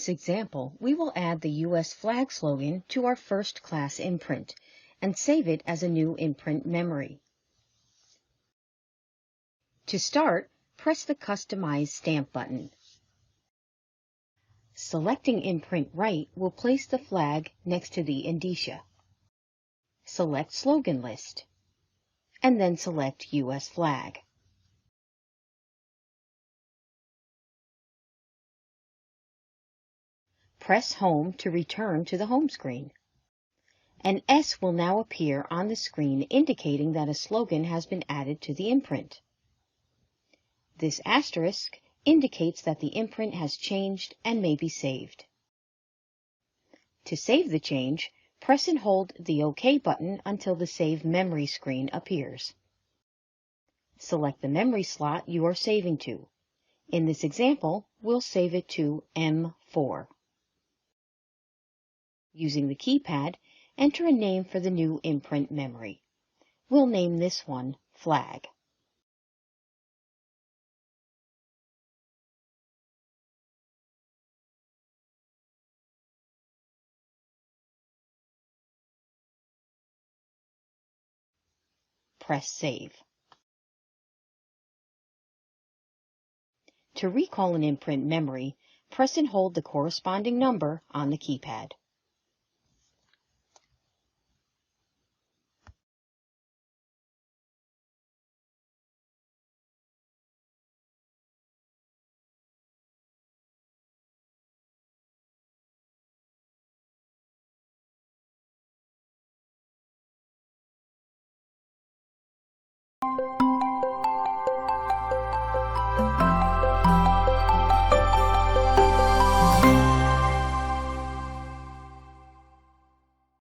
this example, we will add the U.S. flag slogan to our first-class imprint and save it as a new imprint memory. To start, press the Customize Stamp button. Selecting Imprint Right will place the flag next to the indicia. Select Slogan List, and then select U.S. Flag. Press Home to return to the home screen. An S will now appear on the screen indicating that a slogan has been added to the imprint. This asterisk indicates that the imprint has changed and may be saved. To save the change, press and hold the OK button until the Save Memory screen appears. Select the memory slot you are saving to. In this example, we'll save it to M4. Using the keypad, enter a name for the new imprint memory. We'll name this one Flag. Press Save. To recall an imprint memory, press and hold the corresponding number on the keypad.